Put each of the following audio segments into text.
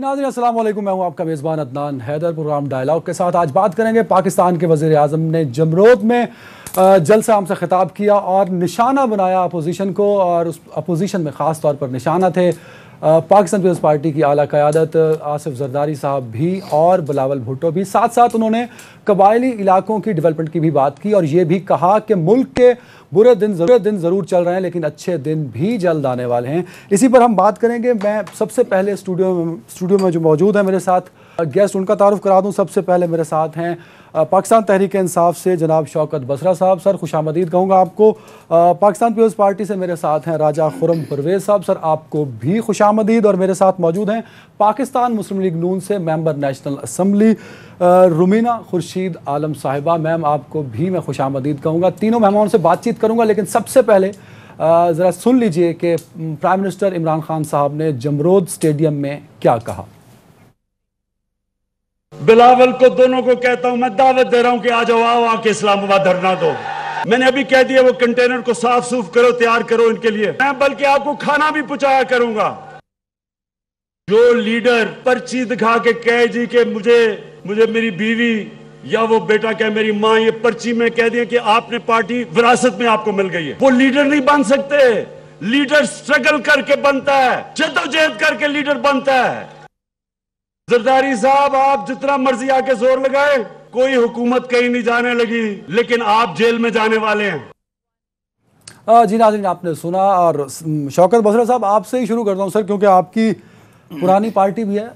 नाज़रीन अस्सलाम वालेकुम, मैं हूं आपका मेज़बान अदनान हैदर। प्रोग्राम डायलॉग के साथ आज बात करेंगे पाकिस्तान के वज़ीर आज़म ने जमरोद में जलसा आम से खिताब किया और निशाना बनाया अपोजिशन को, और उस अपोजिशन में ख़ास तौर पर निशाना थे पाकिस्तान पीपल्स पार्टी की आला क़यादत आसिफ ज़रदारी साहब भी और बिलावल भुट्टो भी। साथ साथ उन्होंने कबायली इलाकों की डेवलपमेंट की भी बात की और ये भी कहा कि मुल्क के बुरे दिन ज़रूर चल रहे हैं लेकिन अच्छे दिन भी जल्द आने वाले हैं। इसी पर हम बात करेंगे। मैं सबसे पहले स्टूडियो में जो मौजूद है मेरे साथ गेस्ट, उनका तारुफ करा दूं। सबसे पहले मेरे साथ हैं पाकिस्तान तहरीक इंसाफ से जनाब शौकत बसरा साहब। सर खुशामदीद कहूँगा आपको। पाकिस्तान पीपल्स पार्टी से मेरे साथ हैं राजा खुरम परवेज़ साहब। सर आपको भी खुशामदीद। और मेरे साथ मौजूद हैं पाकिस्तान मुस्लिम लीग नून से member national assembly Rumina Khurshid Alam साहिबा। मैम आपको भी मैं खुशामदीद कहूँगा। तीनों मेहमानों से बातचीत करूँगा लेकिन सबसे पहले ज़रा सुन लीजिए कि प्राइम मिनिस्टर इमरान खान साहब ने जमरोद स्टेडियम में क्या कहा। बिलावल को दोनों को कहता हूं, मैं दावत दे रहा हूं कि आ जाओ, आओ आके इस्लामाबाद धरना दो। मैंने अभी कह दिया वो कंटेनर को साफ सूफ करो, तैयार करो इनके लिए। मैं बल्कि आपको खाना भी पहुंचाया करूंगा। जो लीडर पर्ची दिखा के कहे जी कि मुझे मेरी बीवी या वो बेटा कहे मेरी मां ये पर्ची में कह दिया कि आपने पार्टी विरासत में आपको मिल गई है, वो लीडर नहीं बन सकते। लीडर स्ट्रगल करके बनता है, जद्दोजहद करके लीडर बनता है। जरदारी साहब आप जितना मर्जी आके जोर लगाए, कोई हुकूमत कहीं नहीं जाने लगी, लेकिन आप जेल में जाने वाले हैं। जी नाज़रीन आपने सुना। और शौकत बसरा साहब आपसे ही शुरू करता हूँ सर, क्योंकि आपकी पुरानी पार्टी भी है।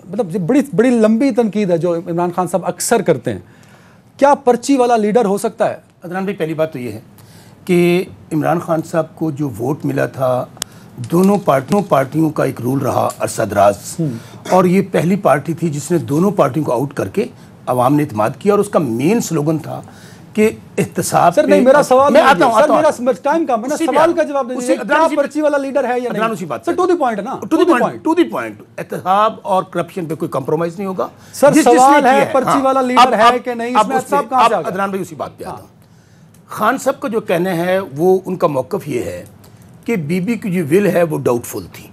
मतलब बड़ी लंबी तनकीद है जो इमरान खान साहब अक्सर करते हैं। क्या पर्ची वाला लीडर हो सकता है? अदनान भाई पहली बात तो ये है कि इमरान खान साहब को जो वोट मिला था, दोनों पार्टियों का एक रूल रहा अरसदराज, और ये पहली पार्टी थी जिसने दोनों पार्टियों को आउट करके अवाम ने इत्मीनान किया। और उसका मेन स्लोगन था कि एहतसाब। सर नहीं, मेरा सवाल मैं आता हूं, मेरा टाइम का, मैंने सवाल का जवाब दे दीजिए। क्या पर्ची वाला लीडर है या नहीं? उसी बात सर टू द पॉइंट है ना, टू द पॉइंट। एहतसाब और करप्शन पे कोई कंप्रोमाइज नहीं होगा। सर सवाल है पर्ची वाला लीडर है कि नहीं, इसमें एहतसाब कहां से आ गया? अदनान भाई उसी बात पे आता हूं। खान साहब का जो कहना है वो उनका मौक़िफ़ ये है कि बीबी की जो विल है वो डाउटफुल थी।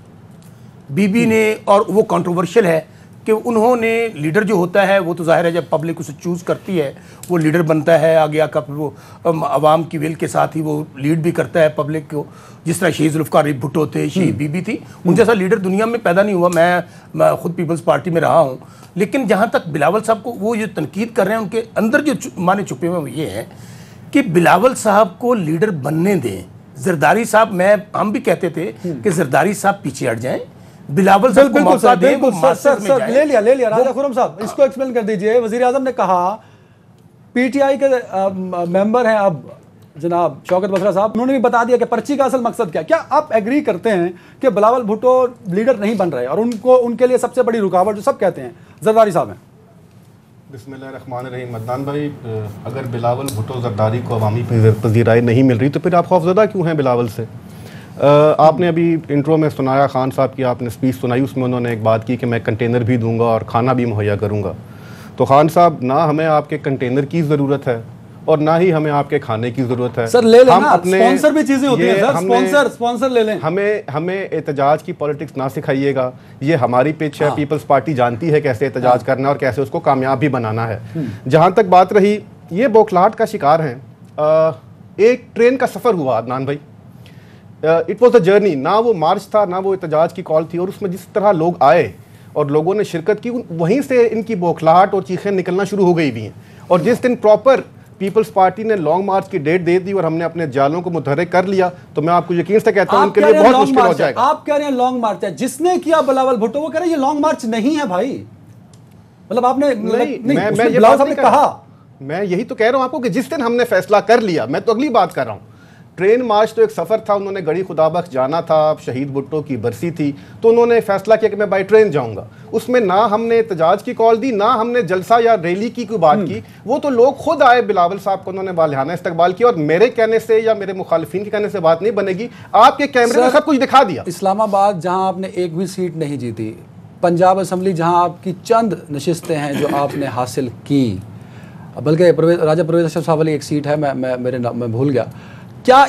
बीबी ने, और वो कंट्रोवर्शियल है कि उन्होंने, लीडर जो होता है वो तो जाहिर है जब पब्लिक उसे चूज़ करती है वो लीडर बनता है, आगे आकर वो आवाम की विल के साथ ही वो लीड भी करता है पब्लिक को। जिस तरह शहीद जुल्फ़िकार भुट्टो थे, शहीद बीबी थी, उन जैसा लीडर दुनिया में पैदा नहीं हुआ। मैं खुद पीपल्स पार्टी में रहा हूँ। लेकिन जहाँ तक बिलावल साहब को वो जो तनकीद कर रहे हैं, उनके अंदर जो माने छुपे हुए वो ये है कि बिलावल साहब को लीडर बनने दें। जरदारी साहब, हम भी कहते थे कि जरदारी साहब पीछे हट जाएं, बिलावल साहब को मौका दें। सर ले लिया राजा खुरम साहब, इसको एक्सप्लेन कर दीजिए। वजीर आज़म ने कहा, पीटीआई के मेंबर हैं अब जनाब शौकत बसरा साहब, उन्होंने भी बता दिया कि पर्ची का असल मकसद क्या। क्या आप एग्री करते हैं कि बिलावल भुट्टो लीडर नहीं बन रहे और उनके लिए सबसे बड़ी रुकावट जो सब कहते हैं जरदारी साहब हैं? बिस्मिल्लाहिर्रहमानिर्रहीम। अदनान भाई, अगर बिलावल भुट्टो ज़रदारी को अवामी पज़ीराई नहीं मिल रही तो फिर आप खौफज़दा क्यों हैं बिलावल से? आपने अभी इंट्रो में सुनाया, खान साहब की आपने स्पीच सुनाई, उसमें उन्होंने एक बात की कि मैं कंटेनर भी दूंगा और खाना भी मुहैया करूंगा। तो खान साहब, ना हमें आपके कंटेनर की ज़रूरत है और ना ही हमें आपके खाने की ज़रूरत है। सर ले लें, स्पॉन्सर भी चीज़ें होती हैं सर, स्पॉन्सर ले लें। हमें एहतजाज की पॉलिटिक्स ना सिखाइएगा। ये हमारी पिच है। पीपल्स पार्टी जानती है कैसे एहतजाज करना है और कैसे उसको कामयाब भी बनाना है। जहाँ तक बात रही, ये बौखलाहट का शिकार हैं। एक ट्रेन का सफ़र हुआ अदनान भाई, इट वॉज अ जर्नी। ना वो मार्च था ना वो एहतजाज की कॉल थी, और उसमें जिस तरह लोग आए और लोगों ने शिरकत की, वहीं से इनकी बौखलाहट और चीखें निकलना शुरू हो गई भी हैं। और जिस दिन प्रॉपर पीपल्स पार्टी ने लॉन्ग मार्च की डेट दे दी और हमने अपने जालों को मुतहर्रिक कर लिया, तो मैं आपको यकीन से कहता हूं उनके लिए बहुत मुश्किल हो जाएगा। आप कह रहे हैं लॉन्ग मार्च है, जिसने किया बिलावल भुट्टो वो कह रहे हैं ये लॉन्ग मार्च नहीं है भाई। मतलब आपने बिलावल साहब ने कहा, मैं यही तो कह रहा हूं आपको कि जिस दिन हमने फैसला कर लिया, मैं तो अगली बात कर रहा हूं। ट्रेन मार्च तो एक सफ़र था, उन्होंने गड़ी खुदाबख्श जाना था, शहीद भुट्टो की बरसी थी, तो उन्होंने फैसला किया कि मैं बाई ट्रेन जाऊंगा। उसमें ना हमने एहतजाज की कॉल दी, ना हमने जलसा या रैली की कोई बात की। वो तो लोग खुद आए, बिलावल साहब को उन्होंने वालिहाना इस्तकबाल किया। और मेरे कहने से या मेरे मुखालिफिन के कहने से बात नहीं बनेगी। आपके कैमरे में सब कुछ दिखा दिया। इस्लामाबाद जहाँ आपने एक भी सीट नहीं जीती, पंजाब असम्बली जहाँ आपकी चंद नशिस्तें हैं जो आपने हासिल की, बल्कि राजा परवेज़ अशरफ साहब वाली एक सीट है, मैं भूल गया। क्या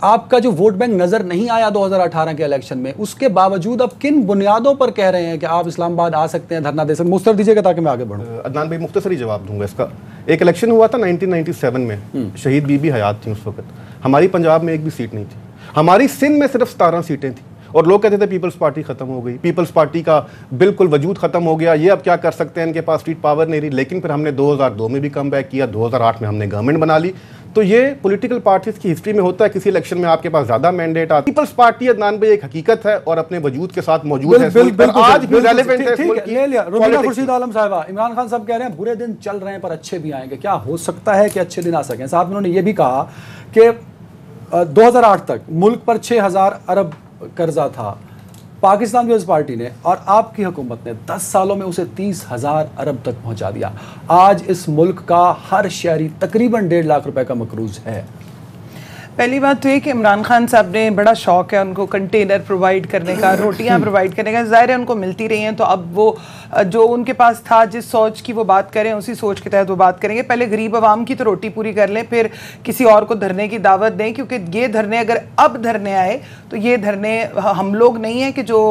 आपका जो वोट बैंक नजर नहीं आया 2018 के इलेक्शन में, उसके बावजूद अब किन बुनियादों पर कह रहे हैं कि आप इस्लामाबाद आ सकते हैं, धरना दे सकते हैं? मुख्तर दीजिएगा ताकि मैं आगे बढ़ूं। अदनान भाई मुख्तसरी जवाब दूंगा इसका। एक इलेक्शन हुआ था 1997 में, शहीद बीबी हयात थी उस वक्त। हमारी पंजाब में एक भी सीट नहीं थी, हमारी सिंध में सिर्फ 17 सीटें थी और लोग कहते थे पीपल्स पार्टी खत्म हो गई, पीपल्स पार्टी का बिल्कुल वजूद खत्म हो गया, ये अब क्या कर सकते हैं, इनके पास सीट पावर नहीं रही। लेकिन फिर हमने 2002 में भी कम बैक किया, 2008 में हमने गवर्नमेंट बना ली। तो ये पॉलिटिकल पार्टीज की हिस्ट्री में होता है, किसी इलेक्शन में आपके पास ज्यादा मैंडेट आता है। पीपल्स पार्टी अदनान भाई एक हकीकत है और अपने वजूद के साथ मौजूद है, आज भी रेलेवेंट है। ले लिया रुबीना खुर्शीद आलम साहिबा। इमरान खान साहब कह रहे हैं बुरे दिन चल रहे हैं पर अच्छे भी आएंगे, क्या हो सकता है कि अच्छे दिन आ सकें? साहब उन्होंने ये भी कहा कि 2008 तक मुल्क पर 6000 अरब कर्जा था, पाकिस्तान पीपल्स पार्टी ने और आपकी हुकूमत ने 10 सालों में उसे 30,000 अरब तक पहुंचा दिया। आज इस मुल्क का हर शहरी तकरीबन 1.5 लाख रुपए का मकरूज है। पहली बात तो ये कि इमरान खान साहब ने बड़ा शौक है उनको कंटेनर प्रोवाइड करने का, रोटियां प्रोवाइड करने का, ज़ाहिर है उनको मिलती रही हैं, तो अब वो जो उनके पास था, जिस सोच की वो बात करें उसी सोच के तहत वो बात करेंगे। पहले गरीब आवाम की तो रोटी पूरी कर लें, फिर किसी और को धरने की दावत दें, क्योंकि ये धरने अगर अब धरने आए तो ये धरने हम लोग नहीं हैं कि जो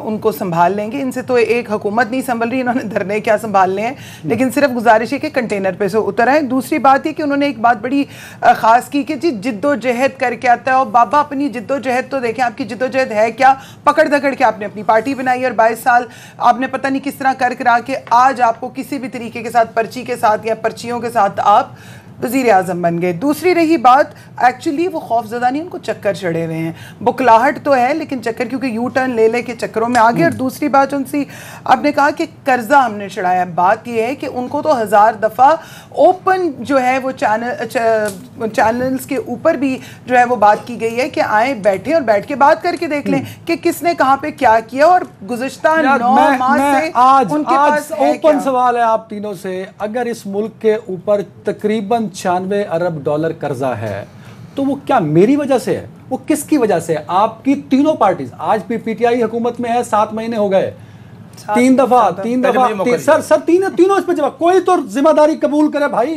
उनको संभाल लेंगे। इनसे तो एक हुकूमत नहीं संभल रही, इन्होंने धरने क्या संभालने हैं। लेकिन सिर्फ गुजारिश है कि कंटेनर पे से उतर आए। दूसरी बात है कि उन्होंने एक बात बड़ी ख़ास की कि जी जिद्दोजहद करके आता है, और बाबा अपनी जिद्दोजहद तो देखें, आपकी जिद्दोजहद है क्या? पकड़ धकड़ के आपने अपनी पार्टी बनाई और 22 साल आपने पता नहीं किस तरह कर करा के आज आपको किसी भी तरीके के साथ, पर्ची के साथ या पर्चियों के साथ आप वज़ीर आज़म बन गए। दूसरी रही बात, एक्चुअली वो खौफजदा नहीं, उनको चक्कर चढ़े हुए हैं, बुखलाहट तो है लेकिन चक्कर, क्योंकि यू टर्न ले ले के चक्करों में आ गए। और दूसरी बात उनसी आपने कहा कि कर्जा हमने चढ़ाया, बात यह है कि उनको तो 1000 दफ़ा ओपन जो है वो चैनल्स के ऊपर भी जो है वो बात की गई है कि आए बैठे और बैठ के बात करके देख लें कि किसने कहाँ पे क्या किया। और गुज़िश्ता 9 माह से आज उनके पास ओपन सवाल है आप तीनों से, अगर इस मुल्क के ऊपर तकरीबन 96 अरब डॉलर कर्जा है तो वो क्या मेरी वजह से है? वो किसकी वजह से है? आपकी तीनों पार्टीज, आज पीटीआई हुकूमत में है, 7 महीने हो गए, 3 दफा सर तीनों इस पे जवाब, कोई तो जिम्मेदारी कबूल करे भाई।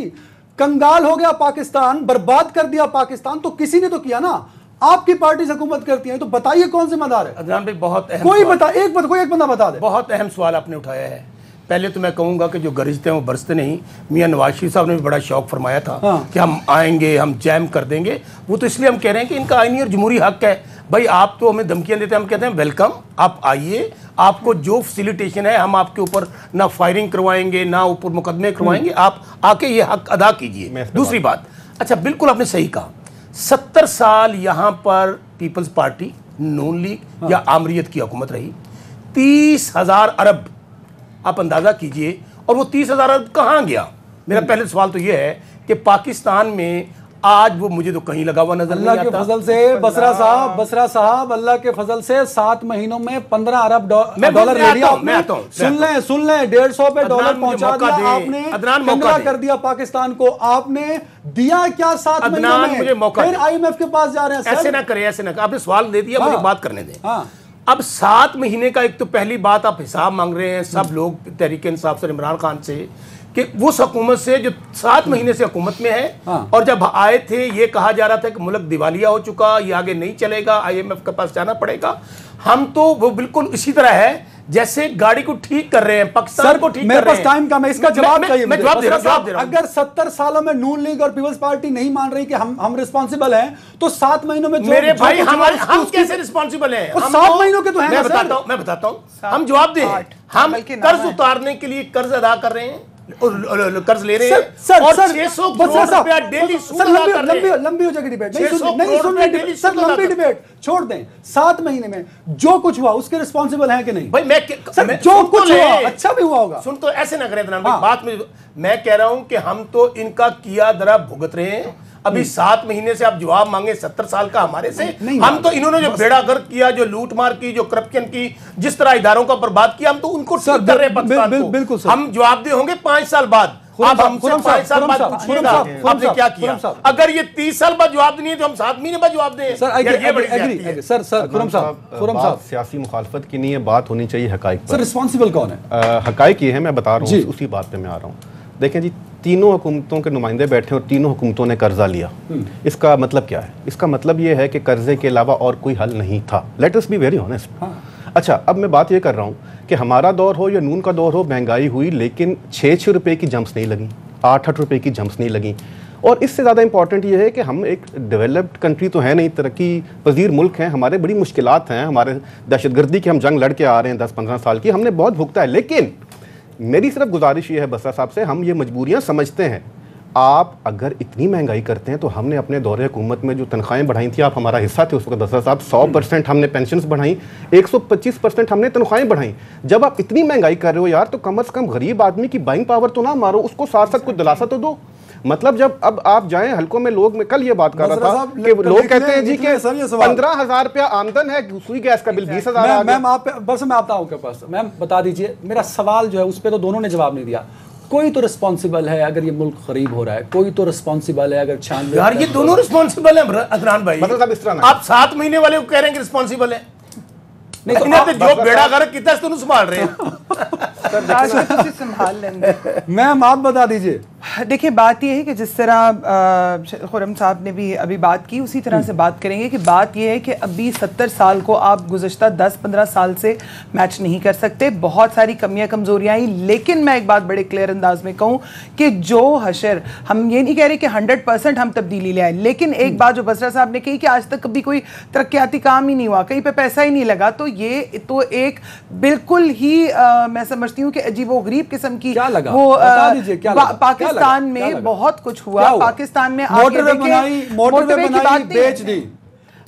कंगाल हो गया पाकिस्तान, बर्बाद कर दिया पाकिस्तान, तो किसी ने तो किया ना। आपकी पार्टी हुकूमत करती है तो बताइए कौन जिम्मेदार है? अदनान भाई बहुत कोई बता, कोई एक बंदा बता दे। बहुत अहम सवाल आपने उठाया है। पहले तो मैं कहूँगा कि जो गरजते हैं वो बरसते नहीं। मियां नवाज शरीफ साहब ने भी बड़ा शौक फरमाया था कि हम आएंगे, हम जैम कर देंगे। वो तो इसलिए हम कह रहे हैं कि इनका आईनी और जमहूरी हक है। भाई आप तो हमें धमकियाँ देते हैं, हम कहते हैं वेलकम, आप आइए, आपको जो फैसिलिटेशन है हम आपके ऊपर ना फायरिंग करवाएंगे ना ऊपर मुकदमे करवाएंगे, आप आके ये हक अदा कीजिए। दूसरी बात, अच्छा बिल्कुल आपने सही कहा, 70 साल यहाँ पर पीपल्स पार्टी, नून लीग या आमरीयत की हुकूमत रही, 30,000 अरब आप अंदाजा कीजिए, और वो 30,000 अरब कहाँ गया? मेरा पहले सवाल तो ये है कि पाकिस्तान में आज वो मुझे तो कहीं लगा हुआ नजर नहीं आता। अल्लाह के फजल से बसरा साहब अल्लाह के फजल से 7 महीनों में 15 अरब डॉलर ले लिया आपने। सुन लें 150 पे डॉलर पहुंचा दिया आपने, कंगरा कर दिया पाकिस्तान को। आपने दिया क्या 7 महीनों में? मुझे मौका, फिर IMF के पास जा रहे हैं। ऐसे ना करें, ऐसे ना करें, आपने सवाल दे दिया, मुझे बात करने दें। अब 7 महीने का, एक तो पहली बात आप हिसाब मांग रहे हैं सब लोग तहरीक इंसाफ से, इमरान खान से, कि उस हुकूमत से जो 7 महीने से हुकूमत में है, और जब आए थे ये कहा जा रहा था कि मुल्क दिवालिया हो चुका, ये आगे नहीं चलेगा, IMF के पास जाना पड़ेगा। हम तो वो बिल्कुल इसी तरह है जैसे गाड़ी को ठीक कर रहे हैं, पाकिस्तान को ठीक कर रहे हैं। मेरे पास टाइम कम है, इसका जवाब चाहिए। मैं जवाब दे रहा हूं। अगर 70 सालों में नून लीग और पीपल्स पार्टी नहीं मान रही कि हम रिस्पांसिबल हैं, तो 7 महीनों में मेरे भाई हम कैसे रिस्पांसिबल हैं? 7 महीनों के तो हैं। मैं बताता हूं, हम जवाब दें। हम कर्ज उतारने के लिए कर्ज अदा कर रहे हैं, कर्ज ले रहे हैं, और 600 करोड़ रुपया डेली लंबी हो जाएगी डिबेट, नहीं सुन रहे सर, लंबी डिबेट छोड़ दें। 7 महीने में जो कुछ हुआ उसके रिस्पॉन्सिबल हैं कि नहीं? भाई मैं जो कुछ हुआ अच्छा भी हुआ होगा। सुन तो ऐसे ना करें बात में, मैं कह रहा हूं कि हम तो इनका किया दरा भुगत रहे हैं। अभी 7 महीने से आप जवाब मांगे 70 साल का हमारे से, हम तो इन्होंने जो बेड़ागर्द किया, जो लूटमार की, जो करप्शन की, जिस तरह इदारों का बर्बाद किया, हम तो उनको ठीक कर रहे हैं पाकिस्तान को। हम जवाबदेह होंगे 5 साल बाद। आप हमसे 5 साल बाद पूछिएगा आपने क्या किया। अगर ये 30 साल बाद जवाब नहीं है तो हम 7 महीने बाद जवाब दें। सर खुरम साहब, सियासी मुखालफत की नहीं है, बात होनी चाहिए हकाइक पर। सर रिस्पॉन्सिबल कौन है? हकाइक ये है, मैं बता रहा हूँ, उसी बात पे मैं आ रहा हूँ। देखें जी, तीनों हुकूमतों के नुमाइंदे बैठे और तीनों हुकूमतों ने कर्जा लिया। इसका मतलब क्या है? इसका मतलब ये है कि कर्जे के अलावा और कोई हल नहीं था। Let us be very honest. अच्छा, अब मैं बात ये कर रहा हूँ कि हमारा दौर हो या नून का दौर हो, महंगाई हुई लेकिन 6 रुपए की जंप्स नहीं लगी, 8 रुपए की जंप्स नहीं लगी। और इससे ज़्यादा इंपॉर्टेंट ये है कि हम एक डेवलप्ड कंट्री तो है नहीं, तरक्की पजीर मुल्क हैं, हमारे बड़ी मुश्किलात हैं, हमारे दहशतगर्दी की हम जंग लड़ के आ रहे हैं 10-15 साल की, हमने बहुत भुगता है। लेकिन मेरी सिर्फ गुजारिश ये है बसरा साहब से, हम ये मजबूरियाँ समझते हैं। आप अगर इतनी महंगाई करते हैं तो हमने अपने दौरे हुकूमत में जो तनख्वाहें बढ़ाई थी, आप हमारा हिस्सा थे उस वक्त बसरा साहब, 100% हमने पेंशन्स बढ़ाई, 125% हमने तनख्वाहें बढ़ाई। जब आप इतनी महंगाई कर रहे हो यार, तो कम अज़ कम गरीब आदमी की बाइंग पावर तो ना मारो, उसको साथ साथ कुछ दिलासा तो दो। मतलब जब अब आप जाएं हल्कों में, लोग में कल ये बात कर रहा था कि लोग कहते हैं जी कि 15,000 रुपया आमदन है, सुई गैस का बिल 20,000। मैम आप बस मैं आता हूँ आपके पास, मैम बता दीजिए, मेरा सवाल जो है उस पर तो दोनों ने जवाब नहीं दिया। कोई तो रिस्पॉन्सिबल है अगर ये मुल्क गरीब हो रहा है, कोई तो रिस्पॉन्सिबल है अगर 96। यार ये दोनों रिस्पॉन्सिबल है अदनान भाई। मतलब इस तरह आप 7 महीने वाले को कह रहे हैं कि रिस्पॉन्सिबल है, नहीं तो जो बेड़ा गर्क कितना तुम संभाल रहे हैं। संभाल लेंगे। मैम आप बता दीजिए। देखिए बात यह है कि जिस तरह खुरम साहब ने भी अभी बात की उसी तरह से बात करेंगे कि बात यह है कि अभी 70 साल को आप गुज़श्ता 10-15 साल से मैच नहीं कर सकते, बहुत सारी कमियां कमजोरियां आई। लेकिन मैं एक बात बड़े क्लियर अंदाज में कहूँ कि जो हशर, हम ये नहीं कह रहे कि 100% हम तब्दीली ले आए, लेकिन एक बात जो बसरा साहब ने कही कि आज तक कभी कोई तरक्याती काम ही नहीं हुआ, कहीं पे पैसा ही नहीं लगा, तो ये तो एक बिल्कुल ही मैं समझती हूँ कि अजीबोगरीब किस्म की क्या लगा? वो पाकिस्तान में बहुत कुछ हुआ। पाकिस्तान में मोटरवे बनाई, बेच दी।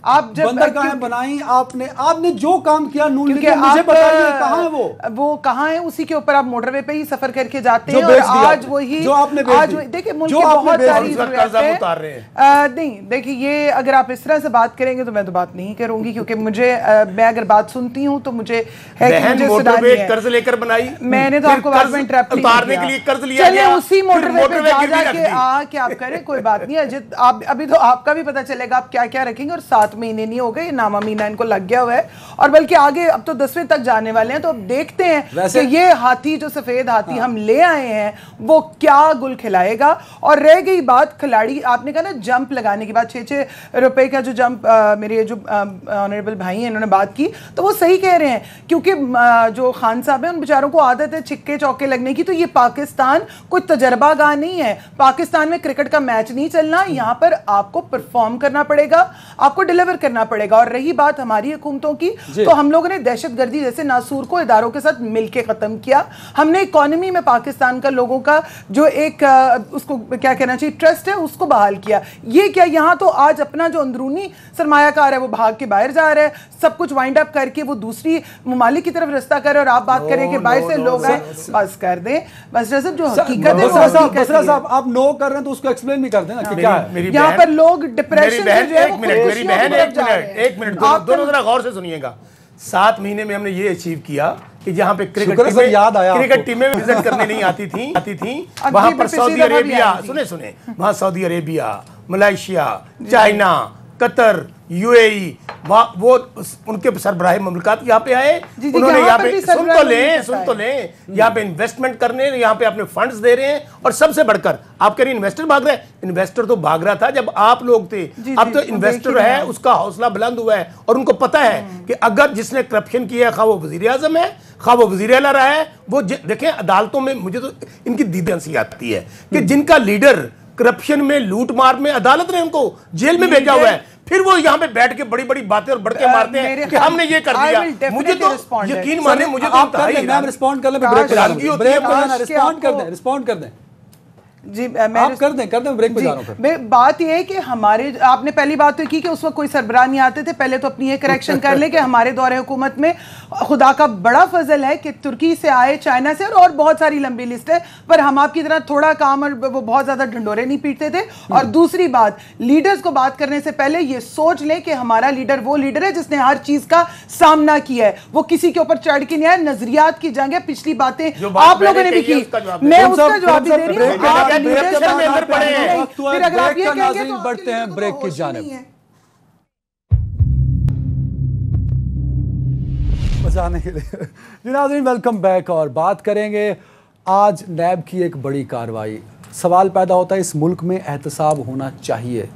आप जब बंदरगाहें बनाई, आपने जो काम किया नून लीग, मुझे बताइए कहां है वो कहां है? उसी के ऊपर आप मोटरवे पे ही सफर करके जाते हैं और आज वही जो आपने आज देखिए मुल्क की बहुत सारी नहीं, देखिए ये अगर आप इस तरह से बात करेंगे तो मैं तो बात नहीं करूंगी, क्योंकि मुझे मैं अगर बात सुनती हूँ तो मुझे है कि मुझे सुनानी है। कर्ज लेकर बनाई मैंने तो आपको बात में इंटरप्ट उतारने के लिए कर्ज लिया, चलिए उसी मोटरवे पे जाके क्या आप करें, कोई बात नहीं। अजित आप अभी तो आपका भी पता चलेगा आप क्या क्या रखेंगे, और 7 महीने नहीं हो गए, नामा मीना इनको लग गया हुआ है, और बल्कि आगे अब तो 10वें तक जाने वाले हैं। तो अब देखते हैं कि ये हाथी जो सफेद हाथी हम ले आए हैं वो क्या गुल खिलाएगा। और रह गई बात खिलाड़ी, आपने कहा ना जंप लगाने की बात, 6-6 रुपए का जो जंप मेरे जो ऑनरेबल भाई हैं इन्होंने बात की, तो वो सही कह रहे हैं, क्योंकि जो खान साहब हैं उन बेचारों को आदत है छिक्के चौके लगने की। तो ये पाकिस्तान कोई तजर्बागाह नहीं है, पाकिस्तान में क्रिकेट का मैच नहीं चलना, यहाँ पर आपको परफॉर्म करना पड़ेगा, आपको डिलीवर करना पड़ेगा। और रही बात हमारी हुकूमतों की, तो हम लोगों ने दहशतगर्दी जैसे नासूर को इदारों के साथ मिलकर खत्म किया। हमने इकोनॉमी में पाकिस्तान का लोगों का जो एक उसको क्या कहना चाहिए ट्रस्ट है उसको बहाल किया। ये क्या यहाँ तो आज अपना जो अंदरूनी सरमायाकार है वो भाग के बाहर जा रहा है, सब कुछ वाइंड अप करके वो दूसरी ममालिक की तरफ रास्ता कर रहे हैं, और आप बात करें कि बाहर से लोग आए, बस कर दें बस। जो हकीकत है बसरा साहब आप नो कर रहे हैं तो उसको एक्सप्लेन भी कर देना कि क्या है। यहाँ पर लोग डिप्रेशन एक मिनट दोनों जरा गौर से सुनिएगा। 7 महीने में हमने ये अचीव किया कि जहां पे क्रिकेट टीमें विजिट करने नहीं आती थी वहां पर सऊदी अरेबिया, सुने वहां Saudi Arabia, Malaysia, China, Qatar, UAE, वो उनके सरबराह मुल्कात यहाँ पे आए, उन्होंने यहाँ पे सुन तो लें यहाँ पे इन्वेस्टमेंट करने, यहाँ पे अपने फंड्स दे रहे हैं। और सबसे बढ़कर आप कह रहे हैं इन्वेस्टर भाग रहे हैं, इन्वेस्टर तो भाग रहा था जब आप लोग थे, अब तो इन्वेस्टर है उसका हौसला बुलंद हुआ है, और उनको पता है कि अगर जिसने करप्शन किया है, खा वो वजीर आजम है, खा वो वजीर आला रहा है, वो देखें अदालतों में मुझे तो इनकी दीदी हंसी आती है कि जिनका लीडर करप्शन में लूट मार में अदालत ने उनको जेल में भेजा हुआ है, फिर वो यहाँ पे बैठ के बड़ी बड़ी बातें और बढ़के मारते हैं कि हमने ये कर दिया। मुझे तो यकीन माने, मुझे तो रिस्पॉन्ड कर दें जी मैं कर दें ब्रेक पे जा रहा हूं। बात यह है कि हमारे आपने पहली बात तो की कि उस वक्त कोई सरबराह नहीं आते थे, पहले तो अपनी ये करेक्शन कर ले कि हमारे दौरे हुकूमत में खुदा का बड़ा फजल है कि तुर्की से आए, चाइना से, और बहुत सारी लंबी लिस्ट है, पर हम आपकी तरह थोड़ा काम और वो बहुत ज्यादा ढंडोरे नहीं पीटते थे। और दूसरी बात, लीडर्स को बात करने से पहले ये सोच लें कि हमारा लीडर वो लीडर है जिसने हर चीज का सामना किया है, वो किसी के ऊपर चढ़ के नहीं आया। नजरियात की जंग है, पिछली बातें आप लोगों ने भी की, मैं उसका जवाब भी दे रही हूँ। फिर अगर आप ये कहेंगे तो बढ़ते हैं ब्रेक की जानिब। बचाने के लिए जी नाज़रीन वेलकम बैक, और बात करेंगे आज नैब की एक बड़ी कार्रवाई, सवाल पैदा होता है इस मुल्क में एहतसाब होना चाहिए,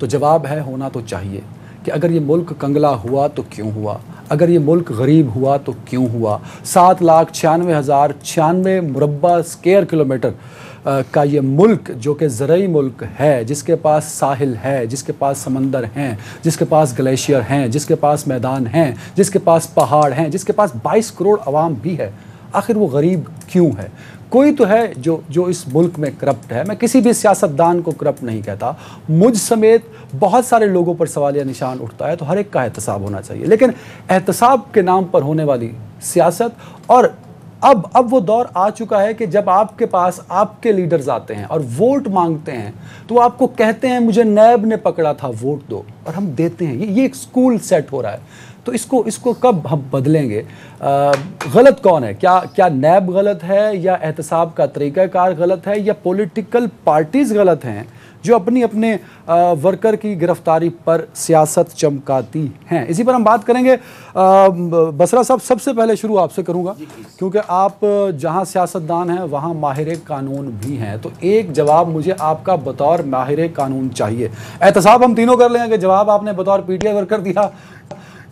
तो जवाब है होना तो चाहिए कि अगर ये मुल्क कंगला हुआ तो क्यों हुआ, अगर ये मुल्क गरीब हुआ तो क्यों हुआ। 7,96,096 मुरब्बा स्क्वायर किलोमीटर का ये मुल्क जो कि ज़रई मुल्क है, जिसके पास साहिल है, जिसके पास समंदर हैं, जिसके पास ग्लेशियर हैं, जिसके पास मैदान हैं, जिसके पास पहाड़ हैं, जिसके पास 22 करोड़ आवाम भी है, आखिर वो गरीब क्यों है? कोई तो है जो इस मुल्क में करप्ट है। मैं किसी भी सियासतदान को करप्ट नहीं कहता, मुझ समेत बहुत सारे लोगों पर सवालिया निशान उठता है, तो हर एक का एहतसाब होना चाहिए। लेकिन एहतसाब के नाम पर होने वाली सियासत, और अब वो दौर आ चुका है कि जब आपके पास आपके लीडर्स आते हैं और वोट मांगते हैं तो आपको कहते हैं मुझे नैब ने पकड़ा था, वोट दो, और हम देते हैं। ये एक स्कूल सेट हो रहा है। तो इसको कब हम बदलेंगे? गलत कौन है? क्या नैब गलत है, या एहतसाब का तरीक़ाकार गलत है, या पॉलिटिकल पार्टीज़ गलत हैं जो अपने वर्कर की गिरफ्तारी पर सियासत चमकाती हैं? इसी पर हम बात करेंगे। बसरा साहब, सबसे पहले शुरू आपसे करूंगा, क्योंकि आप जहां सियासतदान हैं वहां माहिर कानून भी हैं, तो एक जवाब मुझे आपका बतौर माहिर कानून चाहिए। एहतसाब हम तीनों कर लेंगे, जवाब आपने बतौर पीटीआई वर्कर दिया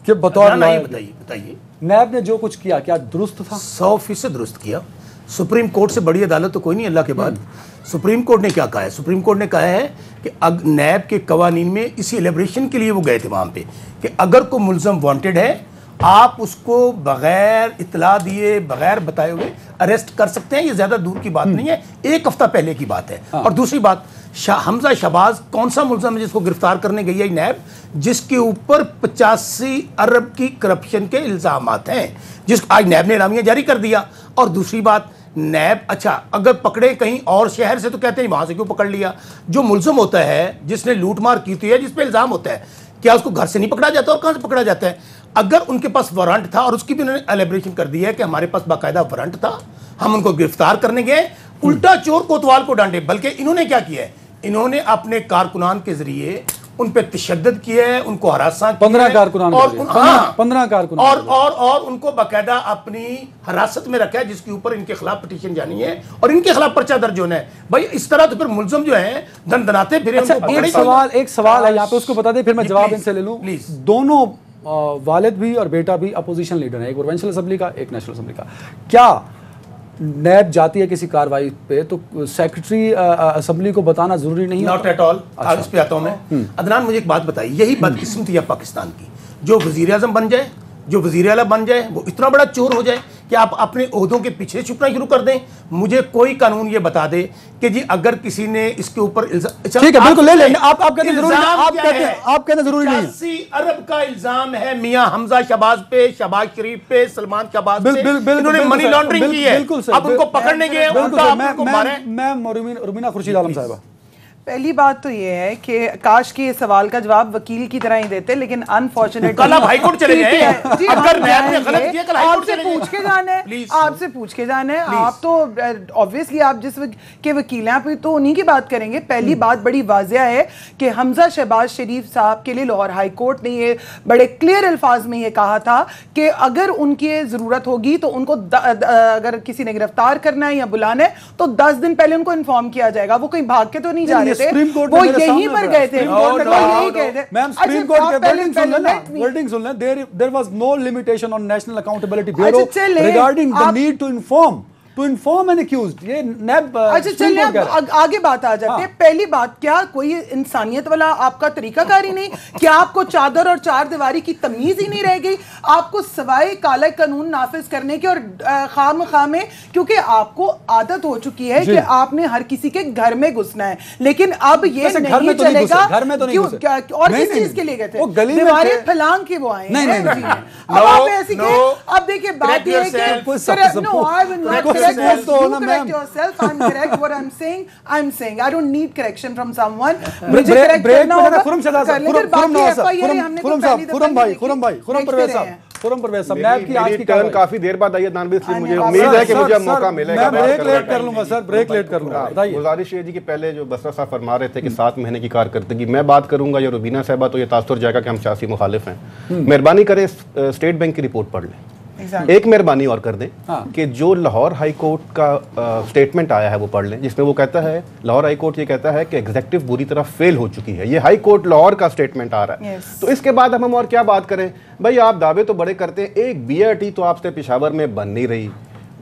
कि बतौर बताइए नैब ने जो कुछ किया क्या दुरुस्त था? 100% दुरुस्त किया। सुप्रीम कोर्ट से बड़ी अदालत तो कोई नहीं अल्लाह के बाद। सुप्रीम कोर्ट ने क्या कहा है? सुप्रीम कोर्ट ने कहा है कि नैब के कवानीन में इसी एलिब्रेशन के लिए वो गए थे वहाँ पे कि अगर कोई मुलजम वांटेड है, आप उसको बगैर इतला दिए, बगैर बताए हुए अरेस्ट कर सकते हैं। ये ज़्यादा दूर की बात नहीं है, एक हफ्ता पहले की बात है। और दूसरी बात, हमजा शहबाज कौन सा मुलजम है जिसको गिरफ्तार करने गई है नैब, जिसके ऊपर 85 अरब की करप्शन के इल्ज़ामात हैं, जिस आज नैब ने इलामिया जारी कर दिया। और दूसरी बात, नैब अच्छा अगर पकड़े कहीं और शहर से तो कहते हैं वहां से क्यों पकड़ लिया? जो मुलजम होता है, जिसने लूटमार की थी है, जिस पे इल्ज़ाम होता है, क्या उसको घर से नहीं पकड़ा जाता और कहाँ से पकड़ा जाता है? अगर उनके पास वारंट था, और उसकी भी उन्होंने एलिब्रेशन कर दी है कि हमारे पास बाकायदा वारंट था, हम उनको गिरफ्तार करने गए, उल्टा चोर कोतवाल को डांटे। बल्कि इन्होंने क्या किया है, इन्होंने अपने कारकुनान के जरिए उन पे तशद्दुद किया है, उनको हरासा 15 कारकुनान और 15 कारकुनान और उनको बाकायदा अपनी हिरासत में रखा है, जिसके ऊपर इनके खिलाफ पिटीशन जानी है और इनके खिलाफ पर्चा दर्ज होना है। भाई इस तरह तो फिर मुलजम जो है दनाते फिर। अच्छा, एक सवाल है यहाँ पे, उसको बता दे, फिर मैं जवाब इनसे ले लूं। दोनों वालिद भी और बेटा भी अपोजिशन लीडर है, एक प्रोविंशियल असेंबली का, एक नेशनल असेंबली का। क्या नैब जाती है किसी कार्रवाई पे तो सेक्रेटरी असेंबली को बताना जरूरी नहीं? Not at all. इस पे आता हूं मैं। अदनान, मुझे एक बात बताइए, यही बदकिस्मती है पाकिस्तान की, जो वजीर आजम बन जाए, जो वजीर आला बन जाए, वो इतना बड़ा चोर हो जाए कि आप अपने ओहदों के पीछे छुपना शुरू कर दें। मुझे कोई कानून ये बता दे कि जी अगर किसी ने इसके ऊपर ठीक है, बिल्कुल ले लें। आप कहते हैं जरूरी, आप कहते हैं जरूरी नहीं है। 80 अरब का इल्जाम है मियां हमजा शहबाज पे, शहबाज शरीफ पे, सलमान शहबाज पे, इन्होंने मनी लॉन्ड्रिंग की है। अब उनको पकड़ने गए, मैं रुबीना खुर्शीद आलम साहिबा, पहली बात तो ये है कि काश के सवाल का जवाब वकील की तरह ही देते, लेकिन अनफॉर्चुनेटली कल आप हाईकोर्ट चले गए। अगर नैब ने गलत किया, कल हाईकोर्ट चले गए। पूछ के जाना है, आपसे पूछ के जाना है। आप तो ऑब्वियसली आप जिस के वकील हैं, आप तो उन्हीं की बात करेंगे। पहली बात बड़ी वाजिया है कि हमजा शहबाज शरीफ साहब के लिए लाहौर हाई कोर्ट ने ये बड़े क्लियर अल्फाज में ये कहा था कि अगर उनकी जरूरत होगी तो उनको अगर किसी ने गिरफ्तार करना है या बुलाना है तो 10 दिन पहले उनको इन्फॉर्म किया जाएगा। वो कहीं भाग के तो नहीं जा रहे, वो यहीं पर गए थे। मैम, सुप्रीम कोर्ट के वर्डिंग सुन लें। There was no limitation on National Accountability Bureau regarding the need to inform an accused. ये नैब। अच्छा चलिए आगे बात आ जाती है। पहली बात, क्या कोई इंसानियत वाला आपका तरीकाकार ही नहीं? क्या आपको चादर और चार दीवारी की तमीज ही नहीं रह गई? आपको सवाए काला कानून नाफिज करने के और खामखा में, क्योंकि आपको आदत हो चुकी है कि आपने हर किसी के घर में घुसना है, लेकिन अब ये नहीं चलेगा। घर में तो नहीं घुसे। और किस चीज के लिए गए थे? दीवारें फैलांग के वो आए हैं। अब आप ऐसी अब देखिए बात ये है कि correct yourself. I'm correct what I'm saying. I don't need correction from someone. मुझे correct करना होगा। खुरम परवेज साहब, नैब की आज की टर्न काफी देर बाद आई है। मुझे उम्मीद है कि मुझे मौका मिलेगा। मैं ब्रेक लेट कर लूंगा सर, ब्रेक लेट कर लूंगा। बताइए। गुजारिश ये जी कि पहले जो बसरा साहब फरमा रहे थे कि 7 महीने की कारकर्दगी, मैं बात करूंगा या रुबीना साहबा, तो ये तासुर जाएगा कि हम सियासी मुखालिफ हैं। मेहरबानी करें स्टेट बैंक की रिपोर्ट पढ़ लें। Exactly. एक मेहरबानी और कर दें हाँ। कि जो लाहौर हाई कोर्ट का स्टेटमेंट आया है वो पढ़ लें, जिसमें वो कहता है, लाहौर हाई कोर्ट ये कहता है कि एग्जीक्यूटिव बुरी तरह फेल हो चुकी है। ये हाई कोर्ट लाहौर का स्टेटमेंट आ रहा है। Yes. तो इसके बाद हम और क्या बात करें भाई, आप दावे तो बड़े करते हैं, एक BRT तो आपसे पेशावर में बन नहीं रही,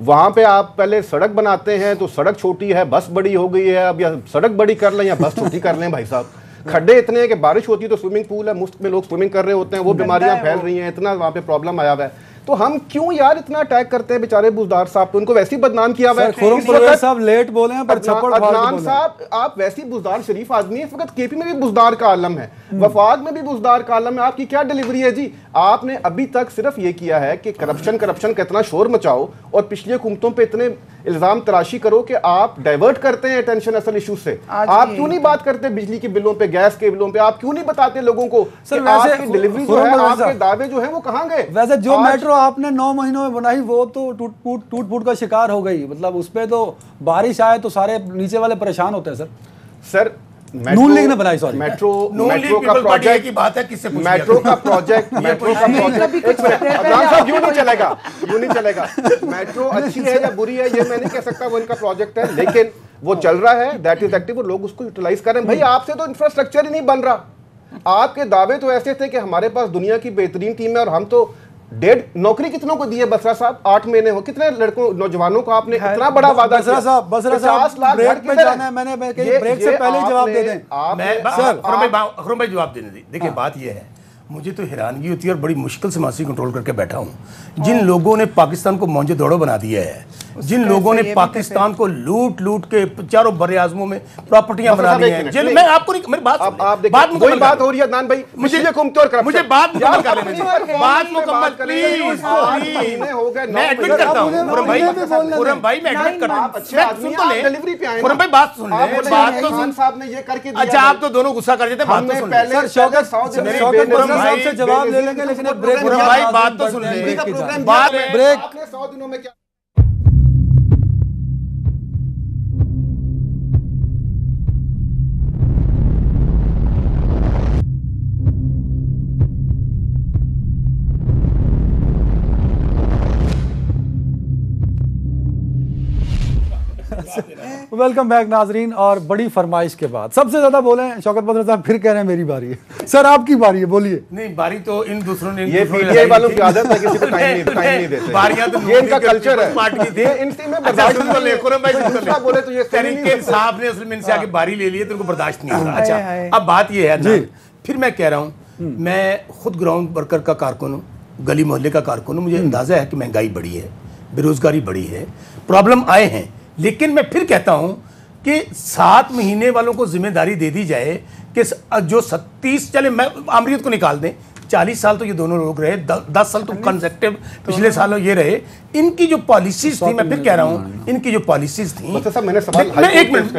वहां पे आप पहले सड़क बनाते हैं तो सड़क छोटी है, बस बड़ी हो गई है, अब या सड़क बड़ी कर लें या बस छोटी कर लें। भाई साहब, खड्डे इतने हैं कि बारिश होती है तो स्विमिंग पूल है, मुफ्त में लोग स्विमिंग कर रहे होते हैं, वो बीमारियां फैल रही हैं, इतना वहाँ पे प्रॉब्लम आया हुआ है। तो हम क्यों यार इतना अटैक करते हैं बेचारे बुजदार साहब पे, उनको वैसे ही बदनाम किया हुआ है। खुरम परवेज साहब लेट बोले हैं पर छप्पड़ फाड़ के अदनान बोले हैं। साहब, आप वैसे ही बुजदार शरीफ आदमी है, इस वक्त KP में भी बुजदार का आलम है, वफाक में भी बुजदार का आलम है। आपकी क्या डिलीवरी है जी? आपने अभी तक सिर्फ ये किया है कि करप्शन का इतना शोर मचाओ और पिछली हुकूमतों पे इतने इल्जाम तराशी करो कि आप डाइवर्ट करते हैं अटेंशन असल इशू से। आप क्यों नहीं बात करते बिजली के बिलों पे, गैस के बिलों पे? आप क्यों नहीं बताते लोगों को सर, कि वैसे आपकी डिलीवरी जो है, आपके दावे जो है वो कहाँ गए? वैसे जो मेट्रो आपने 9 महीनों में बनाई वो तो टूट फूट का शिकार हो गई। मतलब उस पे तो बारिश आए तो सारे नीचे वाले परेशान होते हैं सर। नून लीग ने बनाई, सॉरी, मेट्रो का प्रोजेक्ट की बात है, किससे पूछ मेट्रो का प्रोजेक्ट यूं नहीं चलेगा। मेट्रो अच्छी है या बुरी है ये मैं नहीं कह सकता, वो इनका प्रोजेक्ट है, लेकिन वो चल रहा है, दैट इज एक्टिव, लोग उसको यूटिलाइज कर रहे हैं। भाई आपसे तो इंफ्रास्ट्रक्चर ही नहीं बन रहा। आपके दावे तो ऐसे थे कि हमारे पास दुनिया की बेहतरीन टीम है और हम तो 1.5 नौकरी कितनों को दी है बसरा साहब? 8 महीने हो, कितने लड़कों नौजवानों को आपने इतना बड़ा वादा किया? बसरा साहब ब्रेक पे जाना है, मैंने ब्रेक से पहले ही जवाब दे दें। खुरम भाई जवाब देने दी। देखिए बात यह है, मुझे तो हैरानगी होती है और बड़ी मुश्किल से मासी कंट्रोल करके बैठा हूँ। जिन लोगों ने पाकिस्तान को मौजे दौड़ो बना दिया है, जिन लोगों ने पाकिस्तान को लूट के चारों बर्रे आज़मों में प्रॉपर्टियां बना दी हैं, मैं आपको नहीं, मेरी बात बात हो रही है अदनान भाई, मुझे मुझे बात मुकम्मल कर लेने दीजिए। बात मुकम्मल प्लीज हो गए। मैं एडमिट करता हूं खुरम भाई मैं एडमिट करता हूं। सुन तो ले डिलीवरी पे आए, खुरम भाई बात सुन ले, बात तो सुन। साहब ने ये करके दिया। अच्छा आप तो दोनों गुस्सा कर देते, बात तो सुन ले। सर शौकत भाई से जवाब ले लेंगे, लेकिन ब्रेक भाई बात तो सुन ले। बात ब्रेक आपने 100 दिनों में क्या वेलकम बैक नाजरीन। और बड़ी फरमाइश के बाद सबसे ज्यादा बोले शौकत बदर साहब, फिर कह रहे हैं मेरी बारी है। सर आपकी बारी है, बोलिए। नहीं बारी तो इन दूसरों ने, ये पीटीआई वालों की आदत है, किसी को टाइम नहीं देते। बारियां तो ये इनका कल्चर है, पार्टी की ये इनसे में बर्दाश्त तो ले खुरम भाई दूसरा बोले तो ये तरीके इंसाफ ने उसमें इनसे आगे बारी ले ली है तो उनको बर्दाश्त नहीं हो रहा। अच्छा अब बात ये है जी, फिर मैं कह रहा हूँ, मैं खुद ग्राउंड वर्कर का कारकुन हूँ, गली मोहल्ले का कारकुन हूँ। मुझे अंदाजा है कि महंगाई बढ़ी है, बेरोजगारी बढ़ी है, प्रॉब्लम आए हैं, लेकिन मैं फिर कहता हूं कि 7 महीने वालों को जिम्मेदारी दे दी जाए कि जो 37 चले, मैं आमरीत को निकाल दें, 40 साल तो ये दोनों लोग रहे, 10 साल तो कंसेक्टिव पिछले सालों ये रहे। इनकी जो पॉलिसीज थी, मैं फिर कह रहा हूं, इनकी जो पॉलिसीज थी, मैंने सवाल एक मिनट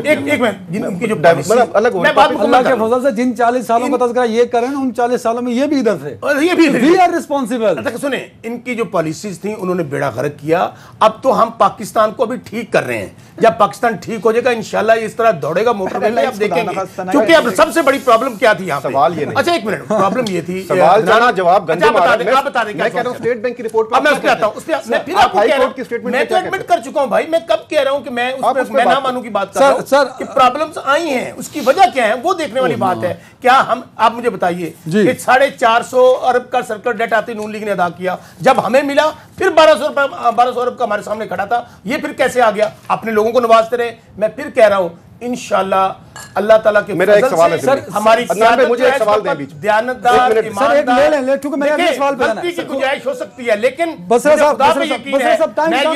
जिनकी जो अलग मैं बात अल्लाह के फजल से जिन 40 सालों का तज़किरा ये करें, उन 40 सालों में ये भी इधर थे, ये भी वी आर रिस्पॉन्सिबल। सुने, इनकी जो पॉलिसीज थी उन्होंने बेड़ा गर्क किया। अब तो हम पाकिस्तान को अभी ठीक कर रहे हैं, जब पाकिस्तान ठीक हो जाएगा इंशाल्लाह इस तरह दौड़ेगा मोटरवे में, आप देखेंगे। क्योंकि अब सबसे बड़ी प्रॉब्लम क्या थी यहाँ पे? सवाल ये नहीं। अच्छा एक मिनट, प्रॉब्लम ये थी, सवाल जवाब गंदे मार रहे हैं। आप बता दें, मैं कह रहा हूं स्टेट बैंक की रिपोर्ट अब मैं उस पे आता हूं, उस पे मैं फिर आपको कह रहा हूं, मैं तो एडमिट कर चुका हूं भाई, मैं कब कह रहा हूं कि मैं उस पे मैं ना मानूं की बात कर रहा हूं कि प्रॉब्लम्स आई हैं, उसकी वजह क्या है वो देखने वाली बात है। क्या हम, आप मुझे बताइए कि 450 अरब का सर्कुलर डेट आती नून लीग ने अदा किया, जब हमें मिला फिर 1200 अरब का हमारे सामने खड़ा था, ये फिर कैसे आ गया? अपने लोगों को नवाजते रहे। मैं फिर कह रहा हूं इंशाल्लाह अल्लाह ताला के मेरा एक सवाल है सर, हमारी मुझे एक सवाल दें बीच, दयानतदार, ईमानदार, क्योंकि मेरा अगला सवाल पे जाना है। की गुंजाइश हो सकती है, लेकिन बसरा साहब मैं ये